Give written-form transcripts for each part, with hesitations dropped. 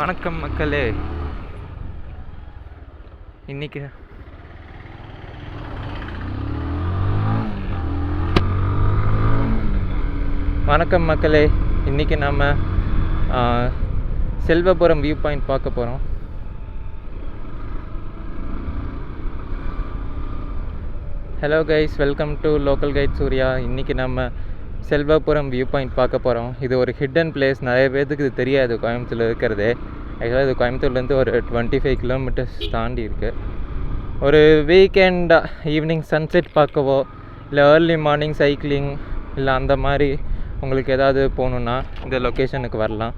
வணக்கம் மக்களே. இன்னைக்கு நம்ம செல்வபுரம் வியூ பாயிண்ட் பார்க்க போகிறோம். Hello guys, welcome to local guide Surya. இன்றைக்கி நம்ம செல்வபுரம் வியூ பாயிண்ட் பார்க்க போகிறோம். இது ஒரு ஹிடன் பிளேஸ். நிறைய பேருக்கு இது தெரியாது கோயம்புத்தூரில் இருக்கிறது. ஆக்சுவலாக இது கோயம்புத்தூர்லேருந்து ஒரு 25 கிலோமீட்டர்ஸ் தாண்டி இருக்குது. ஒரு வீக்கெண்ட் ஈவினிங் சன்செட் பார்க்கவோ இல்லை ஏர்லி மார்னிங் சைக்கிளிங் இல்லை அந்த மாதிரி உங்களுக்கு ஏதாவது போகணுன்னா இந்த லொக்கேஷனுக்கு வரலாம்.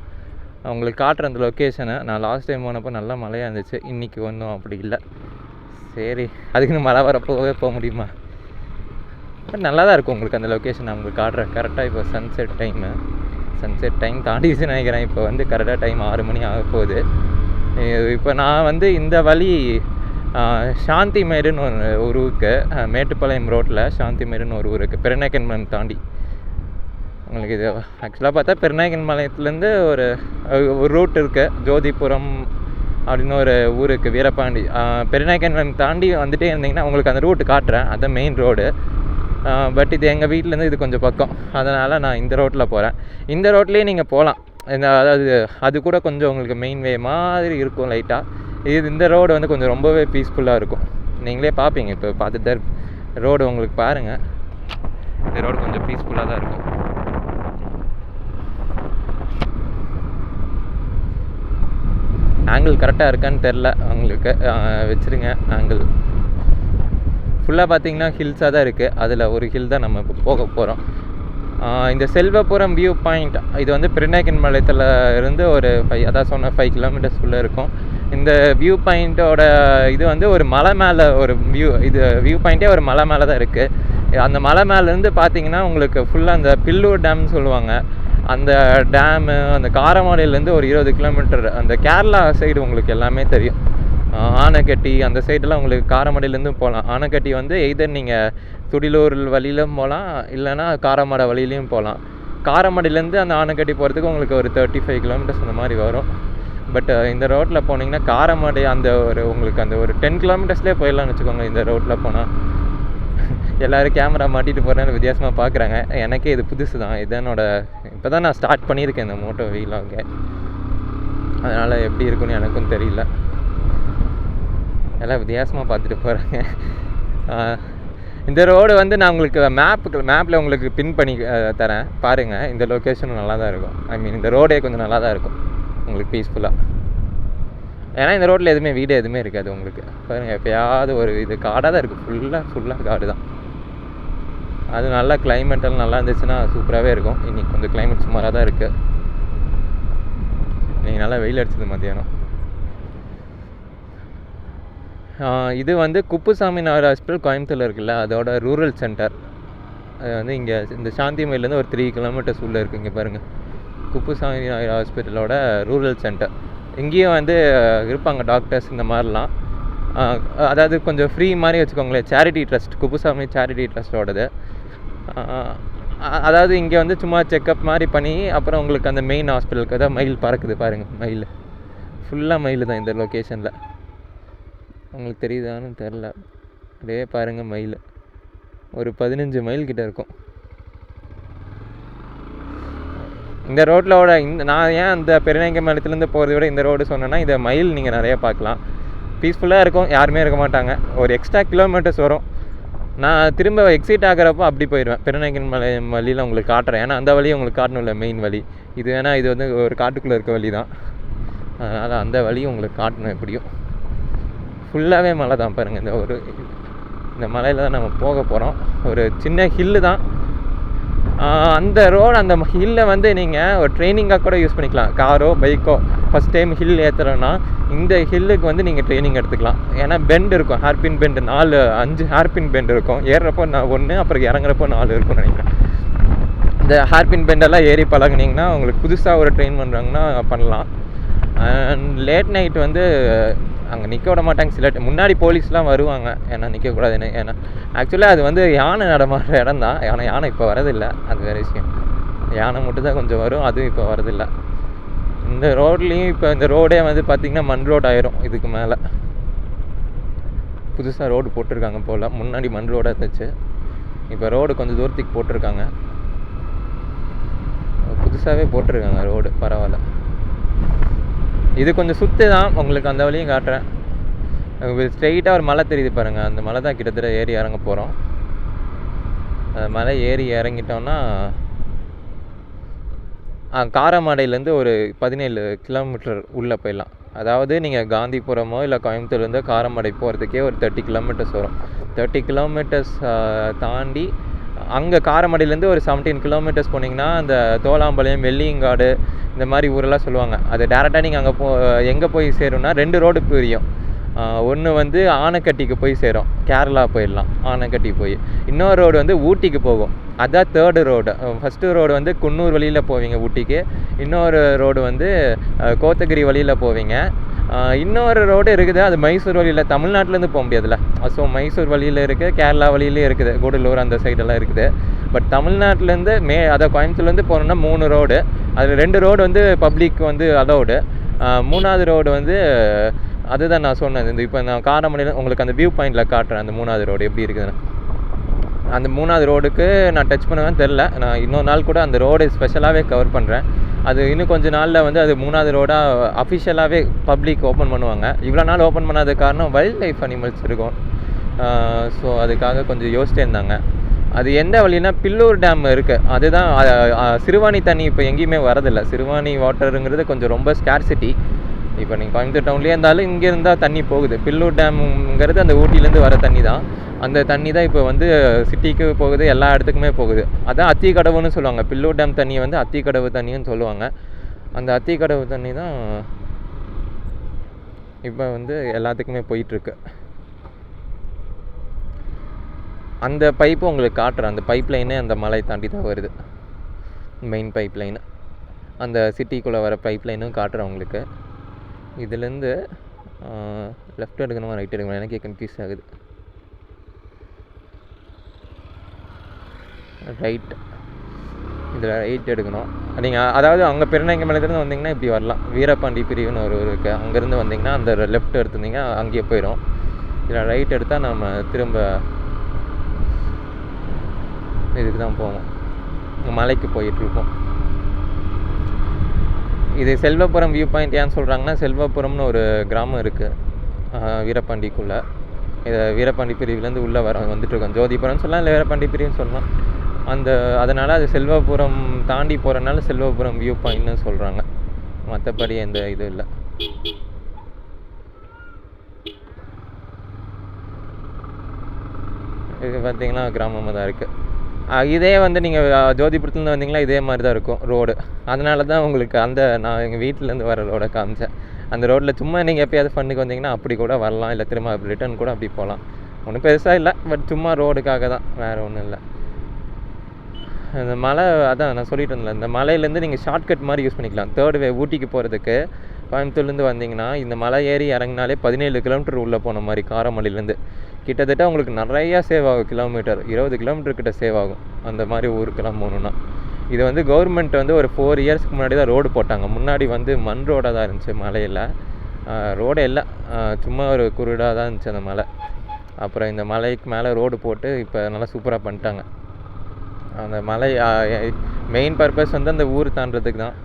உங்களுக்கு காட்டுற அந்த லொக்கேஷனை நான் லாஸ்ட் டைம் போனப்போ நல்லா மழையாக இருந்துச்சு. இன்றைக்கி ஒன்றும் அப்படி இல்லை. சரி, அதுக்குன்னு மழை வரப்போவே போக முடியுமா? பட் நல்லா தான் இருக்கும் உங்களுக்கு அந்த லொக்கேஷன் நான் உங்களுக்கு காட்டுறேன். கரெக்டாக இப்போ சன்செட் டைம் தாண்டிச்சுன்னு நினைக்கிறேன். இப்போ வந்து கரெக்டாக டைம் 6 மணி ஆக போகுது. இப்போ நான் இந்த வழி ஷாந்திமேடுன்னு ஒரு ஊருக்கு, மேட்டுப்பாளையம் ரோட்டில் ஷாந்திமேடுன்னு ஒரு ஊருக்கு, பெரியனாய்க்கன்பாளையம் தாண்டி. உங்களுக்கு இது ஆக்சுவலாக பார்த்தா பெரியனாய்க்கன்பாளையத்துலேருந்து ஒரு ரூட் இருக்குது, ஜோதிபுரம் அப்படின்னு ஒரு ஊருக்கு, வீரபாண்டி. பெரியனாய்க்கன்பாளையம் தாண்டி வந்துகிட்டே இருந்தீங்கன்னா உங்களுக்கு அந்த ரூட்டு காட்டுறேன். அதுதான் மெயின் ரோடு. பட் இது எங்கள் வீட்டிலேருந்து இது கொஞ்சம் பக்கம், அதனால் நான் இந்த ரோட்டில் போகிறேன். இந்த ரோட்லேயே நீங்கள் போகலாம். அதாவது அது கூட கொஞ்சம் உங்களுக்கு மெயின் வே மாதிரி இருக்கும் லைட்டாக. இந்த ரோடு கொஞ்சம் ரொம்பவே பீஸ்ஃபுல்லாக இருக்கும். நீங்களே பார்ப்பீங்க, இப்போ பார்த்துட்டு தான் ரோடு உங்களுக்கு பாருங்கள். இந்த ரோடு கொஞ்சம் பீஸ்ஃபுல்லாக தான் இருக்கும். ஆங்கிள் கரெக்டாக இருக்கான்னு தெரில உங்களுக்கு, வச்சுருங்க ஆங்கிள். ஃபுல்லாக பார்த்தீங்கன்னா ஹில்ஸாக தான் இருக்குது. அதில் ஒரு ஹில் தான் நம்ம இப்போ போக போகிறோம். இந்த செல்வபுரம் வியூ பாயிண்ட் இது பெரியனாய்க்கன்பாளையத்தில் இருந்து ஒரு 5 கிலோமீட்டர்ஸ்குள்ளே இருக்கும். இந்த வியூ பாயிண்ட்டோட இது ஒரு மலை மேலே ஒரு வியூ பாயிண்ட்டே ஒரு மலை மேலே தான் இருக்குது. அந்த மலை மேலேருந்து பார்த்தீங்கன்னா உங்களுக்கு ஃபுல்லாக அந்த பில்லூர் டேம்னு சொல்லுவாங்க, அந்த டேமு, அந்த காரமடையிலேருந்து ஒரு 20 கிலோமீட்டர் அந்த கேரளா சைடு உங்களுக்கு எல்லாமே தெரியும். ஆனைக்கட்டி அந்த சைடெல்லாம் உங்களுக்கு காரமடையிலேருந்து போகலாம். ஆனைக்கட்டி எய்தர் நீங்கள் துடிலூர் வழியிலும் போகலாம், இல்லைனா காரமடை வழியிலையும் போகலாம். காரமடையிலேருந்து அந்த ஆனைக்கட்டி போகிறதுக்கு உங்களுக்கு ஒரு 35 கிலோமீட்டர்ஸ் அந்த மாதிரி வரும். பட் இந்த ரோட்டில் போனீங்கன்னா காரமடை உங்களுக்கு அந்த ஒரு 10 கிலோமீட்டர்ஸ்லேயே போயிடலாம்னு வச்சுக்கோங்க. இந்த ரோட்டில் போனால் எல்லோரும் கேமரா மாட்டிகிட்டு போகிறேன்னு வித்தியாசமாக பார்க்குறாங்க. எனக்கே இது புதுசு தான். இப்போ தான் நான் ஸ்டார்ட் பண்ணியிருக்கேன் இந்த மோட்டோ வீலாக. அதனால் எப்படி இருக்குன்னு எனக்கும் தெரியல. எல்லாம் வித்தியாசமாக பார்த்துட்டு போகிறாங்க. இந்த ரோடு நான் உங்களுக்கு மேப்பில் உங்களுக்கு பின் பண்ணி தரேன் பாருங்கள். இந்த லொக்கேஷனும் நல்லா தான் இருக்கும். இந்த ரோடே கொஞ்சம் நல்லா தான் இருக்கும் உங்களுக்கு பீஸ்ஃபுல்லாக. ஏன்னா இந்த ரோட்டில் வீடு எதுவுமே இருக்காது உங்களுக்கு. பாருங்கள், எப்போயாவது ஒரு இது காடாக தான் இருக்குது. ஃபுல்லாக காடு தான். அது நல்லா கிளைமேட்டெல்லாம் நல்லா இருந்துச்சுன்னா சூப்பராகவே இருக்கும். இன்றைக்கி கொஞ்சம் கிளைமேட் சுமாராக தான் இருக்குது. நீங்கள் நல்லா வெயில் அடிச்சது மத்தியானம். இது குப்புசாமி நகர் ஹாஸ்பிட்டல் கோயம்புத்தூரில் இருக்குல்ல, அதோட ரூரல் சென்டர். அது இங்கே இந்த சாந்திமேடுலேருந்து ஒரு 3 கிலோமீட்டர்ஸ் உள்ளே இருக்குது. இங்கே பாருங்கள், குப்புசாமி நகர் ஹாஸ்பிட்டலோட ரூரல் சென்டர். இங்கேயும் இருப்பாங்க டாக்டர்ஸ் இந்த மாதிரிலாம். அதாவது கொஞ்சம் ஃப்ரீ மாதிரி வச்சுக்கோங்களேன். சேரிட்டி ட்ரஸ்ட், குப்புசாமி சேரிட்டி ட்ரஸ்ட்டோடது. அதாவது இங்கே சும்மா செக்கப் மாதிரி பண்ணி அப்புறம் உங்களுக்கு அந்த மெயின் ஹாஸ்பிட்டலுக்கு தான் மயில் பறக்குது பாருங்கள். மயில் ஃபுல்லாக மயில் தான் இந்த லொக்கேஷனில். உங்களுக்கு தெரியுதான்னு தெரில, அப்படியே பாருங்கள் மயில் ஒரு 15 மைல் கிட்ட இருக்கும். இந்த ரோட்டிலோட நான் ஏன் அந்த பெரியனாய்க்கன்பாளையத்துலேருந்து போகிறத விட இந்த ரோடு சொன்னேன்னா, இந்த மயில் நீங்கள் நிறையா பார்க்கலாம். பீஸ்ஃபுல்லாக இருக்கும், யாருமே இருக்க மாட்டாங்க. ஒரு எக்ஸ்ட்ரா கிலோமீட்டர்ஸ் வரும். நான் திரும்ப எக்ஸிட் ஆகிறப்போ அப்படி போயிடுவேன். பெரியனாய்க்கன்பாளையம் வழியில் உங்களுக்கு காட்டுறேன். ஏன்னா அந்த வழியை உங்களுக்கு காட்டணும்ல, மெயின் வழி இது. ஏன்னா இது ஒரு காட்டுக்குள்ளே இருக்க வழி தான். அதனால் அந்த வழியும் உங்களுக்கு காட்டணும். எப்படியும் ஃபுல்லாகவே மலை தான் பாருங்கள். இந்த மலையில் தான் நம்ம போக போகிறோம். ஒரு சின்ன ஹில்லு தான் அந்த ரோடு. அந்த ஹில்லை நீங்கள் ஒரு ட்ரைனிங்காக கூட யூஸ் பண்ணிக்கலாம். காரோ பைக்கோ ஃபஸ்ட் டைம் ஹில் ஏற்றுறோன்னா இந்த ஹில்லுக்கு நீங்கள் ட்ரைனிங் எடுத்துக்கலாம். ஏன்னா பெண்ட் இருக்கும், ஹேர்பின் பெண்டு 4-5 ஹேர்பின் பெண்ட் இருக்கும். ஏறுறப்போ 1, அப்புறம் இறங்குறப்போ 4 இருக்கும்னு நினைக்கிறேன். இந்த ஹேர்பின் பெண்டெல்லாம் ஏறி பழகுனிங்கன்னா உங்களுக்கு புதுசாக ஒரு ட்ரெயின் பண்ணுறாங்கன்னா பண்ணலாம். அண்ட் லேட் நைட் அங்கே நிற்க விட மாட்டாங்க. சில முன்னாடி போலீஸ்லாம் வருவாங்க, ஏன்னா நிற்கக்கூடாதுன்னு. ஏன்னா ஆக்சுவலாக அது யானை நடமாடுற இடம் தான். யானை இப்போ வரதில்லை, அது வேறு விஷயம். யானை மட்டும் தான் கொஞ்சம் வரும், அதுவும் இப்போ வரதில்லை. இந்த ரோட்லேயும் இப்போ இந்த ரோடே வந்து பார்த்திங்கன்னா மண் ரோடு ஆயிரும். இதுக்கு மேலே புதுசாக ரோடு போட்டிருக்காங்க போல். முன்னாடி மண் ரோடாக இருந்துச்சு, இப்போ ரோடு கொஞ்சம் தூரத்துக்கு போட்டிருக்காங்க. புதுசாகவே போட்டிருக்காங்க ரோடு, பரவாயில்ல. இது கொஞ்சம் சுற்றி தான், உங்களுக்கு அந்த வழியும் காட்டுறேன். ஸ்ட்ரெயிட்டாக ஒரு மலை தெரியுது பாருங்கள், அந்த மலை தான் கிட்டத்தட்ட ஏறி இறங்க போகிறோம். அந்த மலை ஏறி இறங்கிட்டோன்னா காரமடையிலேருந்து ஒரு 17 கிலோமீட்டர் உள்ளே போயிடலாம். அதாவது நீங்கள் காந்திபுரமோ இல்லை கோயம்புத்தூர்லேருந்து காரமடை போகிறதுக்கே ஒரு 30 கிலோமீட்டர்ஸ் வரும். 30 கிலோமீட்டர்ஸ் தாண்டி அங்கே காரமடையிலேருந்து ஒரு 17 கிலோமீட்டர்ஸ் போனீங்கன்னா அந்த தோலாம்பாளையம், வெள்ளியங்காடு இந்த மாதிரி ஊரெல்லாம் சொல்லுவாங்க. அது டேரெக்டாக நீங்கள் அங்கே எங்கே போய் சேரும்னா 2 ரோடு பிரியும். ஒன்று வந்து ஆனைக்கட்டிக்கு போய் சேரும், கேரளா போயிடலாம் ஆனைக்கட்டி போய். இன்னொரு ரோடு வந்து ஊட்டிக்கு போகும், அதுதான் 3rd ரோடு. ஃபஸ்ட்டு ரோடு வந்து குன்னூர் வழியில் போவீங்க ஊட்டிக்கு. இன்னொரு ரோடு வந்து கோத்தகிரி வழியில் போவீங்க. இன்னொரு ரோடு இருக்குது, அது மைசூர் வழியில், தமிழ்நாட்டிலேருந்து போக முடியாதுல்ல. ஸோ மைசூர் வழியில் இருக்குது, கேரளா வழியிலே இருக்குது, கூடலூர் அந்த சைடெல்லாம் இருக்குது. பட் தமிழ்நாட்டிலேருந்து அதாவது கோயம்புத்தூர்லேருந்து போகணுன்னா 3 ரோடு. அதில் 2 ரோடு வந்து பப்ளிக் வந்து அலௌடு. 3வது ரோடு வந்து அதுதான் நான் சொன்னது. இந்த இப்போ நான் காரமடையில் உங்களுக்கு அந்த வியூ பாயிண்டில் காட்டுறேன் அந்த 3வது ரோடு எப்படி இருக்குதுன்னு. அந்த 3வது ரோடுக்கு நான் டச் பண்ணுவேன்னு தெரில. நான் இன்னொரு நாள் கூட அந்த ரோடு ஸ்பெஷலாகவே கவர் பண்ணுறேன். அது இன்னும் கொஞ்சம் நாளில் வந்து அது 3வது ரோடாக அஃபிஷியலாகவே பப்ளிக் ஓப்பன் பண்ணுவாங்க. இவ்வளோ நாள் ஓப்பன் பண்ணாத காரணம் வைல்ட் லைஃப் அனிமல்ஸ் இருக்கும். ஸோ அதுக்காக கொஞ்சம் யோசிச்சிட்டே இருந்தாங்க. அது எந்த வழின்னா பில்லூர் டேம் இருக்குது, அதுதான். சிறுவாணி தண்ணி இப்போ எங்கேயுமே வரதில்லை. சிறுவாணி வாட்டருங்கிறது கொஞ்சம் ரொம்ப ஸ்கேர்சிட்டி. இப்போ நீங்கள் கோயம்புத்தூர் டவுன்லேயே இருந்தாலும் இங்கே இருந்தால் தண்ணி போகுது. பில்லூர் டேம்ங்கிறது அந்த ஊட்டிலேருந்து வர தண்ணி தான். அந்த தண்ணி தான் இப்போ வந்து சிட்டிக்கு போகுது, எல்லா இடத்துக்குமே போகுது. அதான் அத்திக்கடவுன்னு சொல்லுவாங்க. பில்லூர் டேம் தண்ணியை வந்து அத்திக்கடவு தண்ணின்னு சொல்லுவாங்க. அந்த அத்திக்கடவு தண்ணி தான் இப்போ வந்து எல்லாத்துக்குமே போயிட்டுருக்கு. அந்த பைப்பு உங்களுக்கு காட்டுறேன். அந்த பைப் லைனே அந்த மலை தாண்டி தான் வருது, மெயின் பைப் லைனு. அந்த சிட்டிக்குள்ளே வர பைப் லைனும் காட்டுறேன் உங்களுக்கு. இதுலேருந்து லெஃப்ட் எடுக்கணுமா ரைட் எடுக்கணுமா எனக்கே கன்ஃபியூஸ் ஆகுது. ரைட், இதில் ரைட் எடுக்கணும். நீங்கள் அதாவது அங்கே பெருநாயக்கன்பாளையத்துலேருந்து வந்தீங்கன்னா இப்படி வரலாம். வீரபாண்டி பிரிவுன்னு ஒரு ஊர் இருக்குது, அங்கேருந்து வந்தீங்கன்னா அந்த லெஃப்ட் எடுத்துருந்தீங்க அங்கேயே போயிடும். இதில் ரைட் எடுத்தால் நம்ம திரும்ப இதுக்கு தான் போவோம், மலைக்கு போயிட்டுருக்கோம். இது செல்வபுரம் வியூ பாயிண்ட் ஏன்னு சொல்கிறாங்கன்னா, செல்வபுரம்னு ஒரு கிராமம் இருக்குது வீரபாண்டிக்குள்ளே. இதை வீரபாண்டி பிரிவுலேருந்து உள்ளே வந்துட்டுருக்கோம். ஜோதிபுரம்னு சொல்லலாம், இல்லை வீரபாண்டி பிரிவுன்னு சொல்லலாம். அதனால் அது செல்வபுரம் தாண்டி போகிறனால செல்வபுரம் வியூ பாயிண்ட்னு சொல்கிறாங்க. மற்றபடி எந்த இது இல்லை. இது பார்த்திங்கன்னா கிராமமாக தான் இருக்குது. இதே வந்து நீங்கள் ஜோதிபுரத்துலேருந்து வந்தீங்கன்னா இதே மாதிரி தான் இருக்கும் ரோடு. அதனால தான் உங்களுக்கு நான் எங்கள் வீட்டிலேருந்து வர ரோடை காமிச்சேன். அந்த ரோட்டில் சும்மா நீங்கள் எப்போயாவது ஃபண்ணுக்கு வந்தீங்கன்னா அப்படி கூட வரலாம், இல்லை திரும்ப ரிட்டர்ன் கூட அப்படி போகலாம். ஒன்றும் பெருசாக இல்லை, பட் சும்மா ரோடுக்காக தான், வேறு ஒன்றும் இல்லை. அந்த மலை அதான் நான் சொல்லிட்டு இருந்தேன், இந்த மலையிலேருந்து நீங்கள் ஷார்ட்கட் மாதிரி யூஸ் பண்ணிக்கலாம். 3rd வே ஊட்டிக்கு போகிறதுக்கு கோயம்புத்தூர்லேருந்து வந்தீங்கன்னா இந்த மலை ஏறி இறங்கினாலே 17 கிலோமீட்டர் உள்ளே போன மாதிரி. காரமடையிலேருந்து கிட்டத்தட்ட உங்களுக்கு நிறையா சேவ் ஆகும், கிலோமீட்டர் 20 கிலோமீட்டர் கிட்ட சேவ் ஆகும் அந்த மாதிரி ஊருக்கெல்லாம் போகணுன்னா. இது வந்து கவர்மெண்ட் வந்து ஒரு 4 இயர்ஸ்க்கு முன்னாடி தான் ரோடு போட்டாங்க. முன்னாடி வந்து மண் ரோடாக தான் இருந்துச்சு, மலையில் ரோடே இல்லை, சும்மா ஒரு குருடாக தான் இருந்துச்சு அந்த மலை. அப்புறம் இந்த மலைக்கு மேலே ரோடு போட்டு இப்போ நல்லா சூப்பராக பண்ணிட்டாங்க. அந்த மலை மெயின் பர்பஸ் வந்து அந்த ஊர் தாண்டதுக்கு தான்.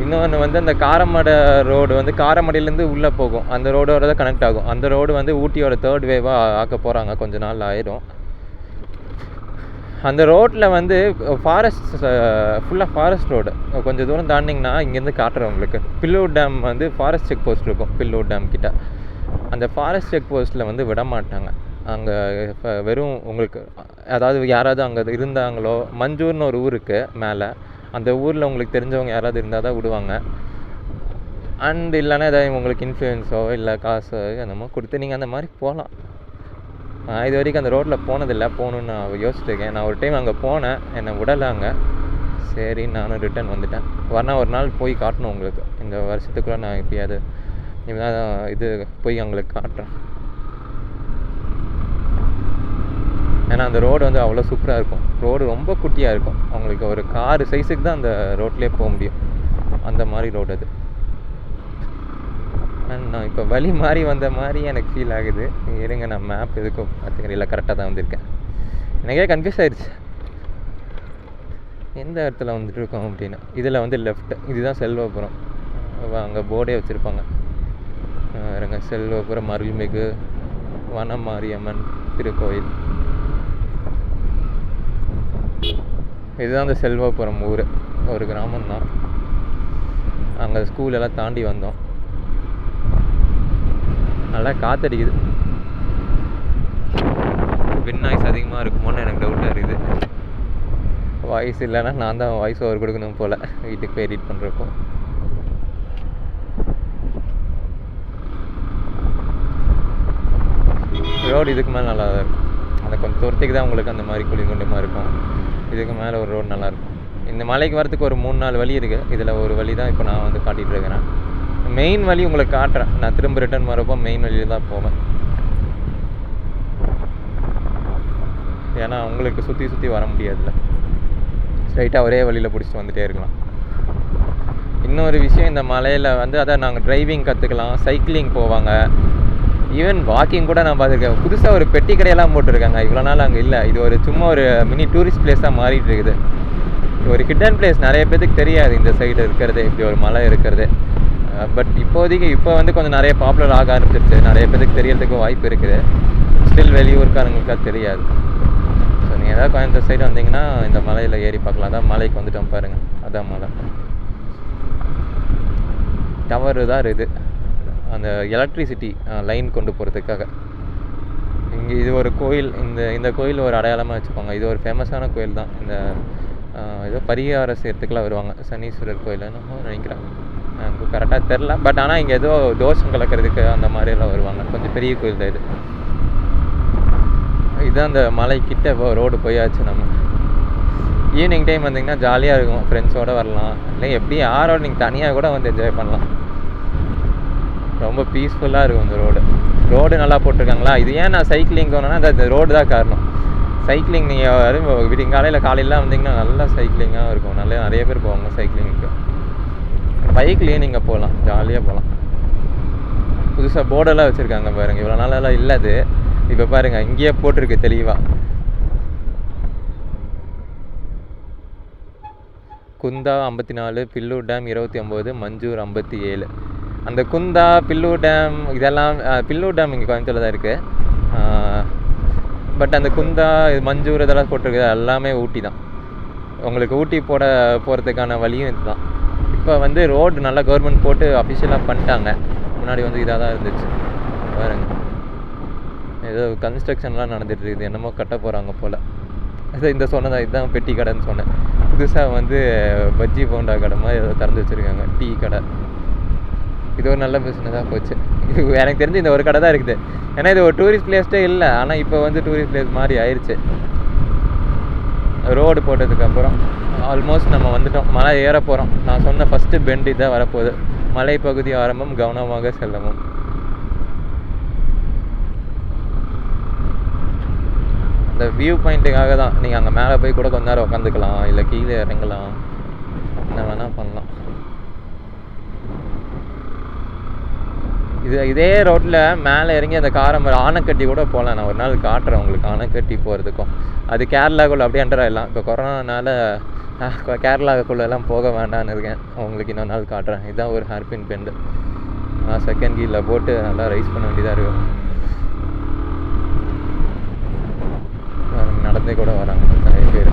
இன்னொன்று வந்து அந்த காரமடை ரோடு வந்து காரமடையிலேருந்து உள்ளே போகும், அந்த ரோடோட தான் கனெக்ட் ஆகும். அந்த ரோடு வந்து ஊட்டியோட 3rd வேவாக ஆக்க போகிறாங்க, கொஞ்ச நாள் ஆயிடும். அந்த ரோட்டில் வந்து ஃபாரஸ்ட், ஃபுல்லாக ஃபாரஸ்ட் ரோடு. கொஞ்சம் தூரம் தாண்டிங்கன்னா இங்கேருந்து காட்டுறேன் உங்களுக்கு. பில்லூர் டேம் வந்து ஃபாரஸ்ட் செக் போஸ்ட் இருக்கும் பில்லூர் டேம் கிட்ட. அந்த ஃபாரஸ்ட் செக் போஸ்ட்டில் வந்து விட மாட்டாங்க. அங்கே இப்போ வெறும் உங்களுக்கு அதாவது யாராவது அங்கே இருந்தாங்களோ, மஞ்சூர்னு ஒரு ஊருக்கு மேலே, அந்த ஊரில் உங்களுக்கு தெரிஞ்சவங்க யாராவது இருந்தால் தான் விடுவாங்க. அண்ட் இல்லைன்னா ஏதாவது உங்களுக்கு இன்ஃப்ளூயன்ஸோ இல்லை காசோ என்னமோ கொடுத்து நீங்கள் அந்த மாதிரி போகலாம். நான் இது வரைக்கும் அந்த ரோட்டில் போனதில்லை, போகணுன்னு நான் யோசிச்சுருக்கேன். நான் ஒரு டைம் அங்கே போனேன், என்னை விடலாங்க. சரி நானும் ரிட்டன் வந்துட்டேன். வரனா ஒரு நாள் போய் காட்டணும் உங்களுக்கு. இந்த வருஷத்துக்குள்ளே நான் எப்படியாவது இது போய் அவங்களுக்கு காட்டுறேன். ஏன்னா அந்த ரோடு வந்து அவ்வளோ சூப்பராக இருக்கும். ரோடு ரொம்ப குட்டியாக இருக்கும், அவங்களுக்கு ஒரு கார் சைஸுக்கு தான் அந்த ரோட்லேயே போக முடியும். அந்த மாதிரி ரோடு அது. நான் இப்போ வழி மாறி வந்த மாதிரி எனக்கு ஃபீல் ஆகுது. இருங்க, நான் மேப் எதுக்கும் பார்த்துக்கிறேன். இல்லை, கரெக்டாக தான் வந்திருக்கேன். எனக்கே கன்ஃபியூஸ் ஆயிடுச்சு எந்த இடத்துல வந்துட்டு இருக்கோம் அப்படின்னு. இதில் வந்து லெஃப்ட், இதுதான் செல்வபுரம். அங்கே போர்டே வச்சுருப்பாங்க. இருங்க, செல்வபுரம் அருள்மிகு வனமாரியம்மன் திருக்கோயில். இதுதான் அந்த செல்வபுரம் ஊர், ஒரு கிராமம்தான். அங்கே ஸ்கூலெல்லாம் தாண்டி வந்தோம். நல்லா காற்றடிக்குது. வின் நாய்ஸ் அதிகமாக இருக்குமோன்னு எனக்கு டவுட்டாக இருக்குது. வாய்ஸ் இல்லைன்னா நான் தான் வாய்ஸ் ஓவர் கொடுக்கணும் போல் வீட்டுக்கு போய் எடிட் பண்ணுறப்போ. ரோடு இதுக்கு மேலே நல்லா தான் இருக்கும். அந்த கொஞ்சம் தூரத்துக்கு தான் உங்களுக்கு அந்த மாதிரி குளிர்குண்டமாக இருக்கும். இதுக்கு மேலே ஒரு ரோடு நல்லாயிருக்கும். இந்த மலைக்கு வரத்துக்கு ஒரு 3-4 வழி இருக்குது. இதில் ஒரு வழி தான் இப்போ நான் வந்து காட்டிகிட்டு இருக்கிறேன். மெயின் வழி உங்களுக்கு காட்டுறேன். நான் திரும்ப ரிட்டர்ன் வரப்போ மெயின் வழியில் தான் போவேன். ஏன்னா உங்களுக்கு சுற்றி சுற்றி வர முடியாதுல்ல, ஸ்ட்ரைட்டாக ஒரே வழியில் பிடிச்சிட்டு வந்துகிட்டே இருக்கலாம். இன்னொரு விஷயம், இந்த மலையில் வந்து அதான் நாங்கள் டிரைவிங் கற்றுக்கலாம், சைக்கிளிங் போவாங்க, ஈவன் வாக்கிங் கூட நான் பார்த்துருக்கேன். புதுசாக ஒரு பெட்டி கடையெல்லாம் போட்டிருக்காங்க. இவ்வளோ நாள் அங்கே இல்லை. இது ஒரு சும்மா ஒரு மினி டூரிஸ்ட் பிளேஸாக மாறிட்டு இருக்குது. ஒரு ஹிடன் பிளேஸ், நிறைய பேருக்கு தெரியாது இந்த சைடு இருக்கிறது, இப்படி ஒரு மலை இருக்கிறது. பட் இப்போதைக்கு இப்போ வந்து கொஞ்சம் நிறைய பாப்புலர் ஆக ஆரம்பிச்சிருச்சு. நிறைய பேருக்கு தெரியறதுக்கு வாய்ப்பு இருக்குது. ஸ்டில் வெளியூருக்காரங்களுக்கு அது தெரியாது. ஸோ நீங்கள் ஏதாவது கோயம்புத்தூர் சைடு வந்தீங்கன்னா இந்த மலையில் ஏறி பார்க்கலாம். அதான் மலைக்கு வந்துட்டோம் பாருங்கள், அதான் மலை. டவரு தான் இருக்குது அந்த எலக்ட்ரிசிட்டி லைன் கொண்டு போகிறதுக்காக. இங்கே இது ஒரு கோயில். இந்த கோயில் ஒரு அடையாளமாக வச்சுப்பாங்க. இது ஒரு ஃபேமஸான கோயில் தான். இந்த ஏதோ பரிகாரம் செய்கிறதுக்குலாம் வருவாங்க. சனீஸ்வரர் கோயில்னு நினைக்கிறேன், எனக்கு கரெக்டாக தெரில. பட் ஆனால் இங்கே ஏதோ தோஷம் கலக்கிறதுக்கு அந்த மாதிரியெல்லாம் வருவாங்க. கொஞ்சம் பெரிய கோயில் தான் இது. இதுதான் அந்த மலைக்கிட்ட ரோடு போயாச்சு. நம்ம ஈவினிங் டைம் வந்தீங்கன்னா ஜாலியாக இருக்கும், ஃப்ரெண்ட்ஸோடு வரலாம். இல்லை எப்படி யாரோட நீங்கள் தனியாக கூட வந்து என்ஜாய் பண்ணலாம். ரொம்ப பீஸ்ஃபுல்லாக இருக்கும் இந்த ரோடு நல்லா போட்டிருக்காங்களா. இது ஏன் நான் சைக்கிளிங் போனேன்னா இந்த ரோடு தான் காரணம். சைக்கிளிங் நீங்கள் விடிங்காலையில் காலையிலாம் வந்தீங்கன்னா நல்லா சைக்கிளிங்காக இருக்கும். நிறைய பேர் போவாங்க சைக்கிளிங்க்கு. பைக்லேயே நீங்கள் போகலாம், ஜாலியாக போகலாம். புதுசாக போர்டெல்லாம் வச்சுருக்காங்க பாருங்கள். இவ்வளோ நாளெல்லாம் இல்லை அது. இப்போ பாருங்கள், இங்கேயே போட்டிருக்கு தெளிவாக. குந்தா 54, பில்லூர் டேம் 29, மஞ்சூர் 57. அந்த குந்தா, பில்லூர் டேம் இதெல்லாம், பில்லூர் டேம் இங்கே கோயம்புத்தூரில் தான் இருக்குது. பட் அந்த குந்தா, மஞ்சூர் இதெல்லாம் போட்டிருக்குது எல்லாமே ஊட்டி தான். உங்களுக்கு ஊட்டி போகிறதுக்கான வழியும் இது தான். இப்போ வந்து ரோடு நல்லா கவர்மெண்ட் போட்டு அஃபிஷியலாக பண்ணிட்டாங்க. முன்னாடி வந்து இதாக தான் இருந்துச்சு பாருங்கள். ஏதோ கன்ஸ்ட்ரக்ஷன்லாம் நடந்துட்டு இருக்குது. என்னமோ கட்ட போகிறாங்க போல். அது இந்த சொன்னதான், இதுதான் பெட்டி கடைன்னு சொன்னேன். புதுசாக வந்து பஜ்ஜி போண்டா கடை மாதிரி ஏதோ திறந்து வச்சுருக்காங்க, டீ கடை. இது ஒரு நல்ல பிஸ்னஸாக போச்சு. இது எனக்கு தெரிஞ்சு இந்த ஒரு கடை தான் இருக்குது. ஏன்னா இது ஒரு டூரிஸ்ட் பிளேஸ்ட்டே இல்லை, ஆனால் இப்போ வந்து டூரிஸ்ட் பிளேஸ் மாதிரி ஆயிடுச்சு. ரோடு போட்டதுக்கப்புறம் ஆல்மோஸ்ட் நம்ம வந்துட்டோம். மலை ஏற போகிறோம். நான் சொன்ன ஃபஸ்ட்டு பெண்ட் இதான் வரப்போகுது. மலைப்பகுதி ஆரம்பம், கவனமாக செல்லவும். அந்த வியூ பாயிண்ட்டுக்காக தான். நீங்கள் அங்கே மேலே போய் கூட கொஞ்ச நேரம் உட்காந்துக்கலாம், இல்லை கீழே இறங்கலாம், என்ன வேணால் பண்ணலாம். இதே ரோட்டில் மேலே இறங்கி அந்த காரமரம் ஆனைக்கட்டி கூட போகலாம். நான் ஒரு நாள் காட்டுறேன் உங்களுக்கு ஆனைக்கட்டி போகிறதுக்கும். அது கேரளாக்குள்ளே அப்படியே என்டர் ஆகிடலாம். இப்போ கொரோனானால கேரளாவுக்குள்ளெல்லாம் போக வேண்டான்னு இருக்கேன். உங்களுக்கு இன்னொரு நாள் காட்டுறேன். இதுதான் ஒரு ஹேர்பின் பெண்டு. செகண்ட் கீரில் போட்டு நல்லா ரைஸ் பண்ண வேண்டியதாக இருக்கும். நடந்தே கூட வராங்க நிறைய பேர்.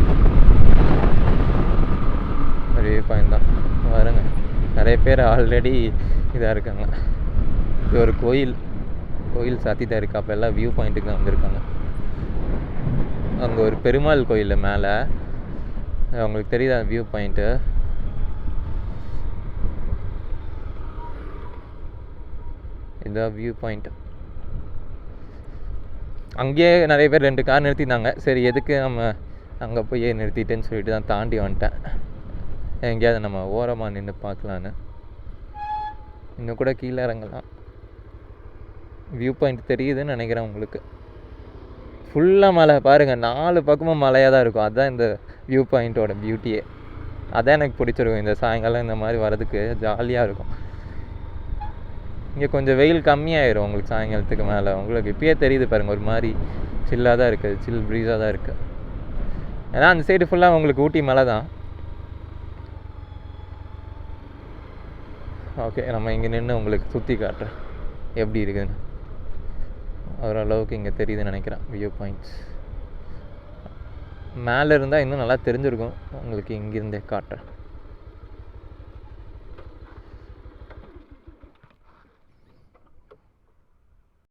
நிறைய பாயிண்ட் தான் வருங்க. நிறைய பேர் ஆல்ரெடி இதாக இருக்காங்க. இது ஒரு கோயில் சாத்தி தான் இருக்கா. அப்போ எல்லாம் வியூ பாயிண்ட்டுக்கு தான் வந்திருக்காங்க. அங்கே ஒரு பெருமாள் கோயில் மேலே, அவங்களுக்கு தெரியுதா வியூ பாயிண்ட்டு? இதுதான் வியூ பாயிண்ட். அங்கேயே நிறைய பேர் 2 கார் நிறுத்தியிருந்தாங்க. சரி, எதுக்கு நம்ம அங்கே போய் நிறுத்திட்டேன்னு சொல்லிட்டு தான் தாண்டி வந்துட்டேன். எங்கேயாவது நம்ம ஓரமாக நின்று பார்க்கலான்னு. இன்னும் கூட கீழே இறங்கலாம். வியூ பாயிண்ட் தெரியுதுன்னு நினைக்கிறேன் உங்களுக்கு. ஃபுல்லாக மலை பாருங்கள், 4 பக்கமும் மலையாக தான் இருக்கும். அதுதான் இந்த வியூ பாயிண்ட்டோட பியூட்டியே. அதான் எனக்கு பிடிச்சிருக்கும். இந்த சாயங்காலம் இந்த மாதிரி வரதுக்கு ஜாலியாக இருக்கும். இங்கே கொஞ்சம் வெயில் கம்மியாயிரும் உங்களுக்கு சாயங்காலத்துக்கு மேலே. உங்களுக்கு இப்பயே தெரியுது பாருங்கள், ஒரு மாதிரி சில்லாக தான் இருக்குது, சில் ப்ரீஸாக தான் இருக்குது. ஏன்னா அந்த சைடு ஃபுல்லாக உங்களுக்கு ஊட்டி மலை தான். ஓகே, நம்ம இங்கே நின்று உங்களுக்கு சுற்றி காட்டுறேன் எப்படி இருக்குதுன்னு. ஓரளவுக்கு இங்கே தெரியுதுன்னு நினைக்கிறேன் வியூ பாயிண்ட்ஸ். மேலே இருந்தால் இன்னும் நல்லா தெரிஞ்சிருக்கும் உங்களுக்கு, இங்கேருந்தே காட்டுறேன்.